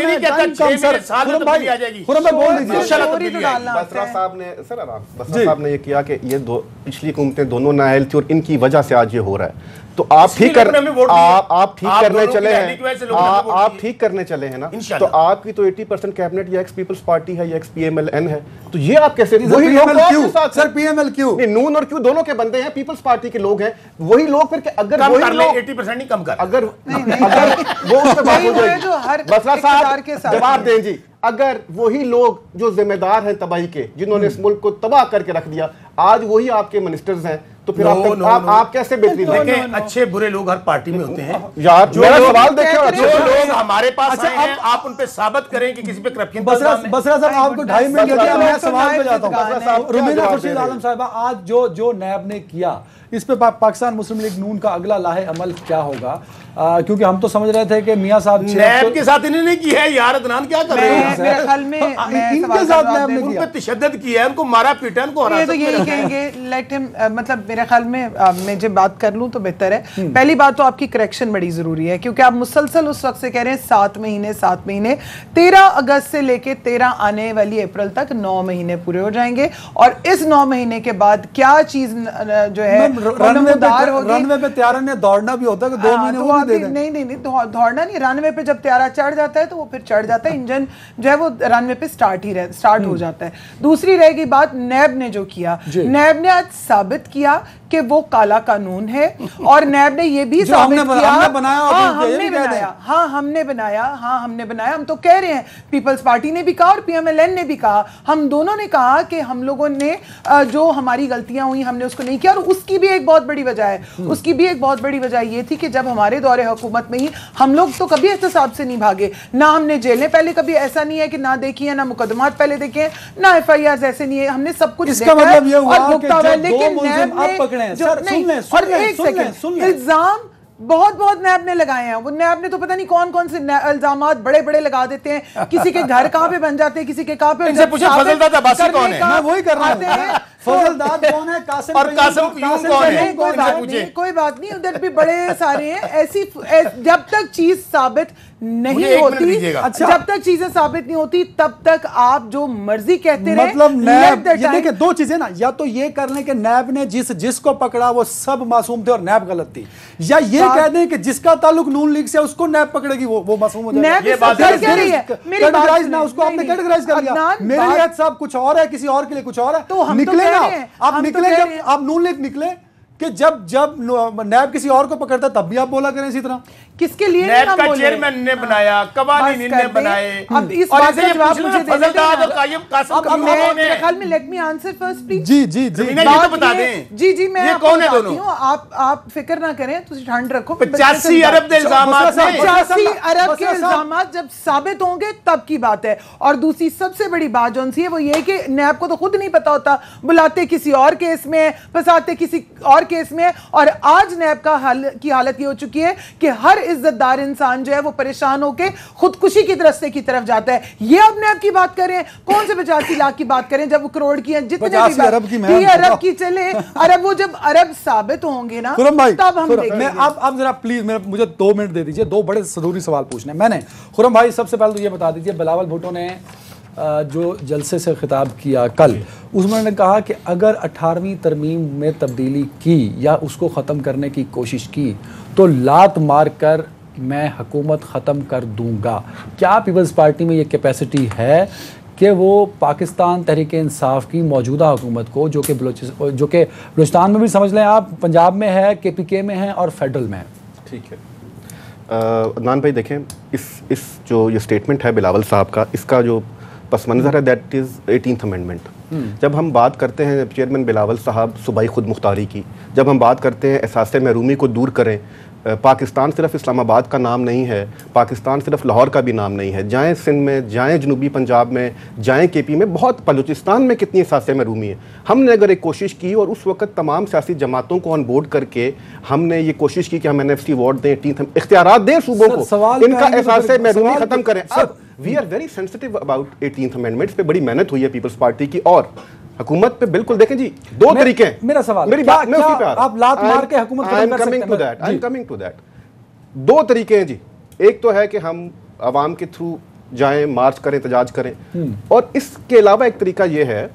नहीं कहता 6 महीने साल में तब्दीली आ जाएगी। खुरम भाई बोल दीजिए। बसरा साहब ने बसरा साहब ने ये किया कि ये पिछली हुकूमतें दोनों नाअहल थी और इनकी वजह से आज ये हो रहा है। तो आप ठीक करने चले हैं, आप ठीक करने चले हैं ना, तो आपकी तो 80% कैबिनेट या एक्स पीपल्स पार्टी है या एक्स PMLN है, तो ये आप कैसे? वही लोग सर PML क्यों? नून और क्यों दोनों के बंदे हैं, पीपल्स पार्टी के लोग हैं, वही लोग फिर अगर वही लोग 80% नहीं कम कर, अगर वो उस पर बात हो जाएगी। बसरा साहब जवाब दें जी, अगर वही लोग जो जिम्मेदार हैं तबाही के, जिन्होंने इस मुल्क को तबाह करके रख दिया, आज वही आपके मिनिस्टर्स हैं तो फिर आप कैसे बेहतरीन देखें? अच्छे बुरे लोग हर पार्टी में होते हैं यार। मेरा सवाल देखिए, जो लोग हमारे पास आए हैं, आप उन पे साबित करें कि किसी पे करप्शन। बसरा साहब आपको 2.5 मिनट दिया, मैं सवाल पे जाता हूँ। रुमीना खुर्शीद आलम साहिबा, आज जो नैब ने किया, इस पे पाकिस्तान मुस्लिम लीग नून का अगला लाहे अमल क्या होगा? क्योंकि हम तो समझ रहे थे कि मियां साहब नैब के साथ इन्होंने की है यार, अदनान क्या कर रहे हैं? मेरे ख्याल में इनके साथ नैब ने उन पे तशद्दुद किया है, उनको मारा पीटा, उनको ये तो यही कहेंगे लेट हिम, मतलब मेरे ख्याल में मैं जब बात कर लूं तो बेहतर है। पहली बात तो आपकी करेक्शन बड़ी जरूरी है, क्योंकि आप मुसलसल उस वक्त से कह रहे हैं 7 महीने 13 अगस्त से लेके 13 आने वाली अप्रैल तक 9 महीने पूरे हो जाएंगे, और इस 9 महीने के बाद क्या चीज जो है रनवे पे त्यारा ने दौड़ना भी होता है, 2 महीने वो भी दे दें। नहीं दौड़ना नहीं, रनवे पे जब त्यारा चढ़ जाता है तो वो फिर चढ़ जाता है, इंजन जो है वो रनवे पे स्टार्ट हो जाता है। दूसरी रहेगी बात नैब ने जो किया, नैब ने आज साबित किया कि वो काला कानून है, और नैब ने ये भी साबित किया हमने बनाया, हम तो कह रहे हैं, पीपल्स पार्टी ने भी कहा और पीएमएलएन ने भी कहा, हम दोनों ने कहा कि हम लोगों ने जो हमारी गलतियां हुई हमने उसको नहीं किया, और उसकी भी एक बहुत बड़ी वजह है, उसकी भी एक बहुत बड़ी वजह ये थी कि जब हमारे दौरे हुकूमत में ही हम लोग तो कभी एहतसाब से नहीं भागे, ना हमने जेलें पहले कभी ऐसा नहीं है कि ना देखी है, ना मुकदमात पहले देखे हैं, ना एफआईआर ऐसे नहीं है, हमने सब कुछ इसका मतलब ये हुआ कि लेकिन इल्जाम बहुत नैब ने लगाए हैं। वो नैब ने तो पता नहीं कौन से इल्जामात बड़े लगा देते हैं, किसी के घर कहाँ पे बन जाते हैं, किसी के कहाँ पे। इनसे पूछो फजलदाद अब्बासी कौन है? मैं वही कर रहा हूं। फजलदाद कौन है, कासिम और कासिम क्यूम कौन है? कोई बात नहीं, उधर भी बड़े सारे हैं। ऐसी जब तक चीज साबित नहीं होती, जब तक चीजें साबित नहीं होती, तब तक आप जो मर्जी कहते रहे। मतलब नैब, ये देखिए 2 चीजें ना, या तो ये कर लें कि नैब ने जिसको पकड़ा वो सब मासूम थे और नैब गलत थी, या ये कह दें कि जिसका ताल्लुक नून लीग से उसको नैब पकड़ेगी वो मासूम हो जाएगा। ये बात कैटेगराइज ना, उसको आपने कैटेगराइज कर लिया, मेरे लिए साहब कुछ और है, किसी और के लिए कुछ और है। तो निकले ना आप, निकले जब आप नून लीग निकले कि जब नैब किसी और को पकड़ता तब भी आप बोला करें इसी तरह। किसके लिए नैब का चेयरमैन ने बनाया, कवानीन ने बनाए। अब इस बात का जवाब मुझे फजलदाद और कायम कासिम मेरे ख्याल में let me answer first please. जी तो बता दें। जी मैं ये कौन है दोनों? आप फिक्र ना करें, तुम ठंड रखो। 85 अरब के इल्जामात 85 अरब के इल्जामात जब साबित होंगे तब की बात है। और दूसरी सबसे बड़ी बात जो है वो ये कि नैब को तो खुद नहीं पता होता, बुलाते किसी और केस में, फंसाते किसी और केस में। और आज नैब का हालत ये हो चुकी है कि हर इज्जतदार इंसान जो है वो परेशान होकर खुदकुशी की रास्ते की तरफ जाता है। ये अब नैब की बात करें, कौन से 85 लाख की बात करें, जब वो करोड़ की है, जितने भी अरब की चले, अरब वो जब अरब साबित होंगे ना तब हम देखेंगे। आप जरा प्लीज मुझे 2 मिनट दे दीजिए, 2 बड़े जरूरी सवाल पूछने मैंने। खुरम भाई, सबसे पहले तो ये बता दीजिए, बिलावल भुट्टो ने जो जलसे से खिताब किया कल, उसमें उन्होंने कहा कि अगर 18वीं तरमीम में तब्दीली की या उसको ख़त्म करने की कोशिश की तो लात मार कर मैं हुकूमत ख़त्म कर दूंगा। क्या पीपल्स पार्टी में ये कैपेसिटी है कि वो पाकिस्तान तहरीक इंसाफ की मौजूदा हुकूमत को, जो कि बलूचिस्तान में भी समझ लें आप, पंजाब में है, KPK में है और फेडरल में है? ठीक है अदनान भाई, देखें इस जो ये स्टेटमेंट है बिलावल साहब का, इसका जो पस मंज़र है दैट इज़ 18th अमेंडमेंट। जब हम बात करते हैं चेयरमैन बिलावल साहब सूबाई खुद मुख्तारी की, जब हम बात करते हैं एहसास महरूमी को दूर करें, पाकिस्तान सिर्फ इस्लामाबाद का नाम नहीं है, पाकिस्तान सिर्फ लाहौर का भी नाम नहीं है। जाएँ सिंध में, जाएँ जनूबी पंजाब में, जाएँ KP में, बहुत बलूचिस्तान में कितनी एहसास महरूमी है। हमने अगर एक कोशिश की और उस वक्त तमाम सियासी जमातों को ऑन बोर्ड करके हमने ये कोशिश की कि हम NFC अवार्ड दें, 18th इख्तियारात दें सूबों को, इनका एहसास महरूमी ख़त्म करें। अब we are very sensitive about 18th amendment पे बड़ी मेहनत हुई है पीपल्स पार्टी की और हुकूमत पे। बिल्कुल देखें जी, 2 तरीके हैं। मेरा सवाल, मेरी बात मैं उसी पे आ रहा हूं। आप लात मार के हुकूमत खत्म कर सकते हैं? I am coming to that. 2 तरीके हैं जी। एक तो है कि हम आवाम के थ्रू जाएं, मार्च करें, एहतजाज करें, और इसके अलावा एक तरीका ये है,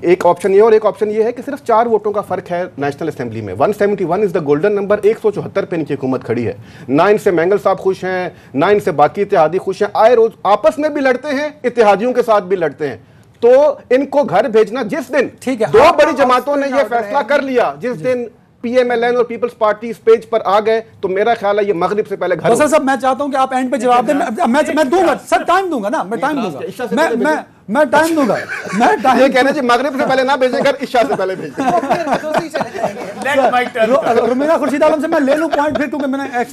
एक ऑप्शन ये और एक ऑप्शन ये है कि सिर्फ 4 वोटों का फर्क है नेशनल असेंबली में। 171 इज द गोल्डन नंबर। 174 पे इनकी हुकूमत खड़ी है। ना इनसे मैंगल साहब खुश हैं, ना इनसे बाकी इत्तेहादी खुश हैं। आए रोज आपस में भी लड़ते हैं, इत्तेहादियों के साथ भी लड़ते हैं। तो इनको घर भेजना, जिस दिन ठीक है 2 बड़ी जमातों ने यह फैसला कर लिया, जिस दिन PMLN और पीपल्स पार्टी इस पेज पर आ गए, तो मेरा ख्याल है ये मगरिब से पहले घर। सर मैं चाहता हूं कि आप एंड पे जवाब दें। मैं दूंगा सर, टाइम दूंगा ना, मैं टाइम दूंगा, मैं टाइम दूंगा। मैं ये कहना जी मगरिब से पहले ना भेजें, घर इशा से पहले भेजें। रुमीना खुर्शीद आलम से मैं ले लूं पॉइंट फिर, क्योंकि मैंने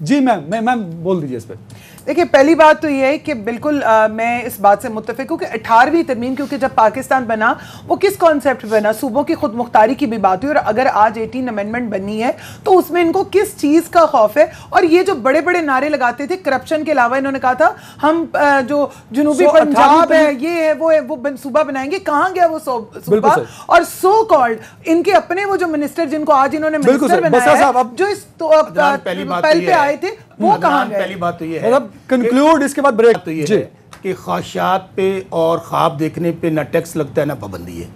जी मैम बोल दीजिए इस पे। देखिए, पहली बात तो ये है कि बिल्कुल मैं इस बात से मुत्तफिक हूँ कि 18वीं तरमीम, क्योंकि जब पाकिस्तान बना वो किस कॉन्सेप्ट पे बना, सूबों की खुद मुख्तारी की भी बात हुई, और अगर आज 18 अमेंडमेंट बनी है तो उसमें इनको किस चीज़ का खौफ है। और ये जो बड़े बड़े नारे लगाते थे करप्शन के अलावा, इन्होंने कहा था हम जो जुनूबी पंजाब है, ये है वो सूबा बनाएंगे। कहाँ गया वो सूबा? और सो कॉल्ड इनके अपने वो जो मिनिस्टर जिनको आज इन्होंने मिनिस्टर बनाया है, जो इस पहल पे आए थे, वो कहाँ गए? पहली बात तो ये है, कंक्लूड, इसके बाद ब्रेक। तो ये है कि ख्वाहिशात पे और ख्वाब देखने पे ना टैक्स लगता है ना पाबंदी है।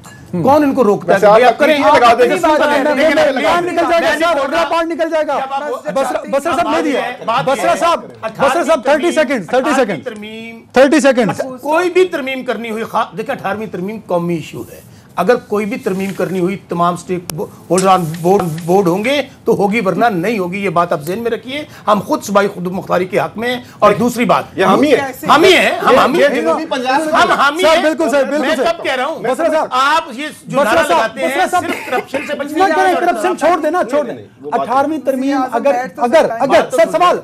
कौन इनको रोकता है? आप करें, लगा देंगे, निकल जाएगा। बसरा साहब ले दिया, बसरा साहब 30 सेकंड। कोई भी तरमीम करनी हुई, देखिए 18वीं तरमीम कौमी इशू है। अगर कोई भी तरमीम करनी हुई तमाम स्टेक होल्डर ऑन बोर्ड होंगे तो होगी, वरना नहीं होगी। ये बात आप ज़हन में रखिए। हम खुद सूबाई खुद मुख्तारी के हक में। और दूसरी बात, हम ही है, हम बिल्कुल सर, मैं कब कह रहा हूँ आप ये जो नारा लगाते हैं सिर्फ करप्शन से बचने, करप्शन छोड़ देना, 18वीं तरमीम अगर सर सवाल,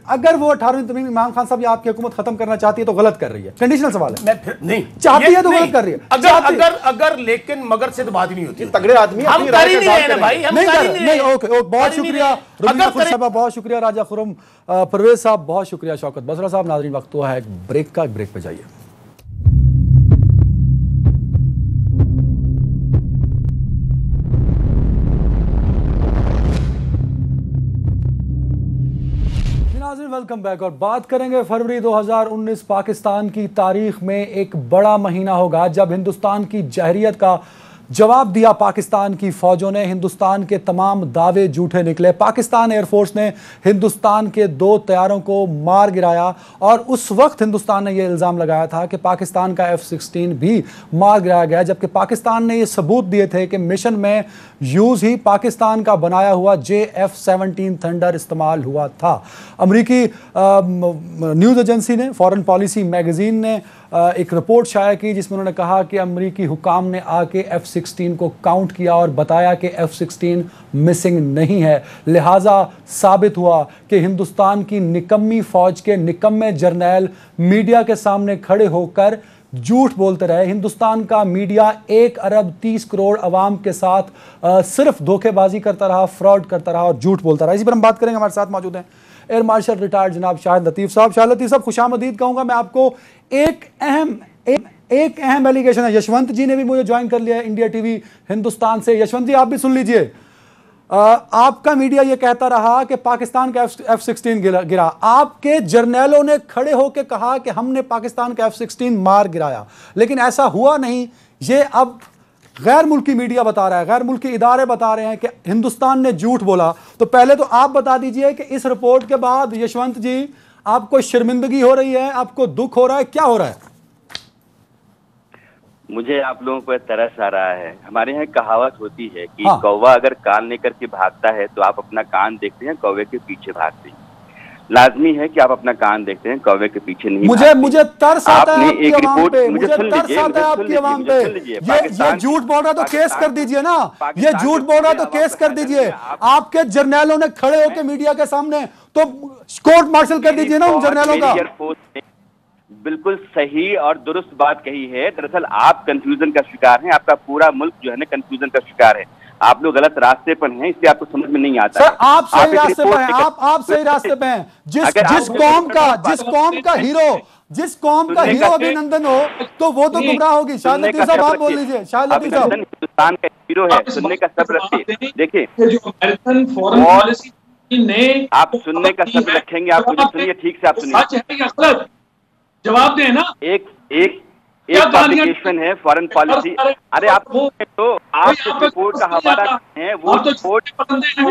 अगर वो 18वीं तरमीम इमरान खान साहब या आपकी हुकूमत खत्म करना चाहती है तो गलत कर रही है। कंडीशनल सवाल है। मैं फिर नहीं चाहती है तो गलत कर रही है। अगर लेकिन मगर से तो बात ही नहीं होती। तगड़े आदमी हम कर ही नहीं रहे ना भाई, हम कर ही नहीं रहे। ओके, बहुत शुक्रिया रुमीना खुर्शीद साहब, बहुत शुक्रिया राजा खुरम परवेज साहब, बहुत शुक्रिया शौकत बसरा साहब। नाज़रीन, वक्त हुआ है एक ब्रेक का, ब्रेक पे जाइए। वेलकम बैक, और बात करेंगे फरवरी 2019 पाकिस्तान की तारीख में एक बड़ा महीना होगा जब हिंदुस्तान की जहरियत का जवाब दिया पाकिस्तान की फौजों ने। हिंदुस्तान के तमाम दावे झूठे निकले। पाकिस्तान एयरफोर्स ने हिंदुस्तान के 2 तैयारों को मार गिराया, और उस वक्त हिंदुस्तान ने यह इल्ज़ाम लगाया था कि पाकिस्तान का F-16 भी मार गिराया गया, जबकि पाकिस्तान ने यह सबूत दिए थे कि मिशन में यूज़ ही पाकिस्तान का बनाया हुआ JF-17 थंडर इस्तेमाल हुआ था। अमरीकी न्यूज़ एजेंसी ने, फॉरेन पॉलिसी मैगज़ीन ने एक रिपोर्ट शाया की जिसमें उन्होंने कहा कि अमरीकी हुकाम ने आके F-16 को काउंट किया और बताया कि F-16 मिसिंग नहीं है। लिहाजा साबित हुआ कि हिंदुस्तान की निकम्मी फौज के निकम्मे जर्नैल मीडिया के सामने खड़े होकर झूठ बोलते रहे। हिंदुस्तान का मीडिया 1 अरब 30 करोड़ अवाम के साथ सिर्फ धोखेबाजी करता रहा, फ्रॉड करता रहा और झूठ बोलता रहा। इसी पर हम बात करेंगे। हमारे साथ मौजूद हैं एयर मार्शल रिटायर्ड जनाब शाहिद लतीफ़ साहब। शाहिद लतीफ़ साहब, खुशामदीद कहूँगा मैं आपको। एक अहम एलिगेशन है, यशवंत जी ने भी मुझे ज्वाइन कर लिया है इंडिया टीवी हिंदुस्तान से। यशवंत जी, आप भी सुन लीजिए। आपका मीडिया ये कहता रहा कि पाकिस्तान का F-16 गिरा। आपके जर्नैलों ने खड़े होकर कहा कि हमने पाकिस्तान का F-16 मार गिराया, लेकिन ऐसा हुआ नहीं। ये अब गैर मुल्की मीडिया बता रहा है, गैर मुल्की इदारे बता रहे हैं कि हिंदुस्तान ने झूठ बोला। तो पहले तो आप बता दीजिए कि इस रिपोर्ट के बाद यशवंत जी, आपको शर्मिंदगी हो रही है, आपको दुख हो रहा है, क्या हो रहा है? मुझे आप लोगों पर तरस आ रहा है। हमारे यहाँ कहावत होती है कि कौवा अगर कान लेकर के भागता है तो आप अपना कान देखते हैं, कौवे के पीछे भागते हैं। लाजमी है कि आप अपना कान देखते हैं, कौवे के पीछे नहीं। मुझे तरस आता है आपकी आवाम पे, मुझे तरस आता है आपकी आवाम पे। ये झूठ बोल रहा तो केस कर दीजिए ना, ये झूठ बोल रहा तो केस कर दीजिए। आपके जर्नैलों ने खड़े होकर मीडिया के सामने तो कोर्ट मार्शल कर दीजिए ना उन जर्नैलों का। बिल्कुल सही और दुरुस्त बात कही है। दरअसल आप कंफ्यूजन का शिकार हैं, आपका पूरा मुल्क जो है ना कंफ्यूजन का शिकार है। आप लोग गलत रास्ते पर हैं, इसलिए आपको समझ में नहीं आता। सर, आप सही रास्ते पे हैं, आप सही रास्ते पे हैं। जिस कौम का हीरो अभिनंदन हो तो वो तो गुमराह होगी। शाहिद लतीफ़ साहब, आप बोल लीजिए। शाहिद लतीफ़ साहब, हिंदुस्तान का हीरो है, सुनने का सब्र रखिए। देखिए, आप सुनने का सब्र रखेंगे, आप मुझे सुनिए ठीक से, आप सुनिए, जवाब दें ना। एक पब्लिकेशन है फॉरेन पॉलिसी। अरे आप तो आप जिस रिपोर्ट का हवाला है वो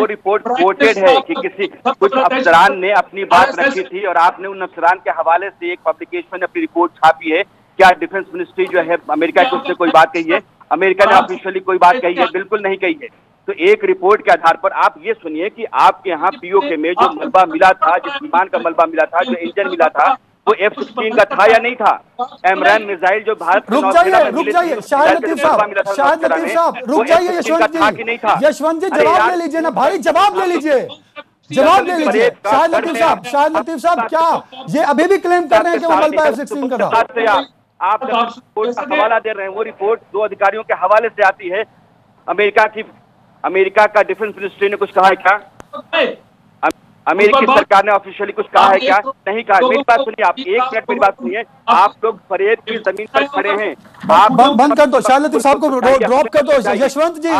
रिपोर्ट कोटेड है कि किसी कुछ अफसरान ने अपनी बात रखी थी और आपने उन अफसरान के हवाले से एक पब्लिकेशन ने अपनी रिपोर्ट छापी है। क्या डिफेंस मिनिस्ट्री जो है अमेरिका की उसने कोई बात कही है? अमेरिका ने ऑफिशियली कोई बात कही है? बिल्कुल नहीं कही है। तो एक रिपोर्ट के आधार पर आप ये सुनिए कि आपके यहाँ पीओके में जो मलबा मिला था, जिस विमान का मलबा मिला था, जो इंजन मिला था, वो F-16 का था या नहीं था? एमरान मिसाइल जो भारत रुक जाइए शाहिद लतीफ साहब, रुक जाइए यशवंत जी जवाब ले लीजिए ना भाई, जवाब ले लीजिए, जवाब ले लीजिए। शाहिद लतीफ साहब क्या ये अभी भी क्लेम कर रहे हैं कि वो मलबा F-16 का था? आप रिपोर्ट का हवाला दे रहे हैं, वो रिपोर्ट 2 अधिकारियों के हवाले से आती है। अमेरिका का डिफेंस मिनिस्ट्री ने कुछ कहा है क्या? अमेरिकी सरकार ने ऑफिशियली कुछ कहा है क्या? नहीं कहा। मेरी बात सुनिए, आप 1 मिनट मेरी बात सुनिए। आप लोग फरेब की जमीन पर खड़े हैं। आप बंद कर दो, शाहिद लतीफ साहब को ड्रॉप कर दो। यशवंत जी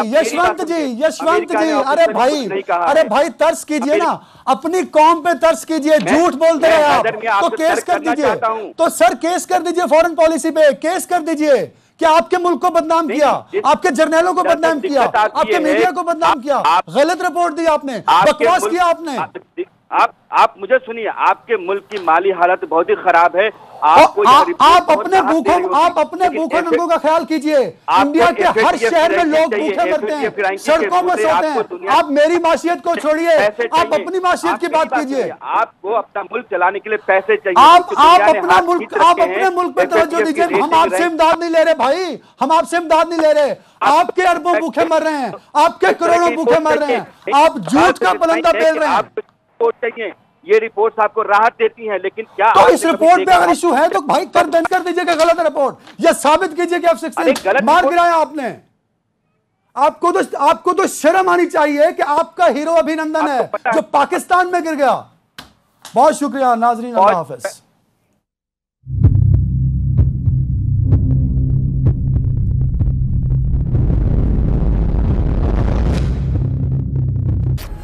अरे भाई तर्स कीजिए ना, अपनी कौम पे तर्स कीजिए। झूठ बोलते हैं आप तो केस कर दीजिए, तो सर केस कर दीजिए, फॉरेन पॉलिसी पे केस कर दीजिए। क्या आपके मुल्क को बदनाम किया, आपके जर्नलों को बदनाम किया, आपके मीडिया को बदनाम किया, गलत रिपोर्ट दी आपने, बकवास किया आपने। आप मुझे सुनिए, आपके मुल्क की माली हालत बहुत ही खराब है। आप अपने भूखों नंगों का ख्याल कीजिए। इंडिया के हर शहर में लोग भूखे मरते हैं, सड़कों में सोते हैं। आप मेरी माशियत को छोड़िए, आप अपनी माशियत की बात कीजिए। आपको अपना मुल्क चलाने के लिए पैसे चाहिए। आप अपने मुल्क पे तवज्जो दीजिए। हम आपसे इमदाद नहीं ले रहे भाई, हम आपसे इमदाद नहीं ले रहे। आपके अरबों भूखे मर रहे हैं, आपके करोड़ों भूखे मर रहे हैं, आप झूठ का पलंदा बेल रहे हैं। ये रिपोर्ट्स आपको राहत देती हैं, लेकिन क्या तो इस रिपोर्ट पे अगर इशू है तो भाई कर दीजिए कि गलत रिपोर्ट, ये साबित कीजिए कि F-16 मार गिराया आपने। आपको तो शर्म आनी चाहिए कि आपका हीरो अभिनंदन है जो पाकिस्तान में गिर गया। बहुत शुक्रिया नाजरीन, अल्लाह हाफिज।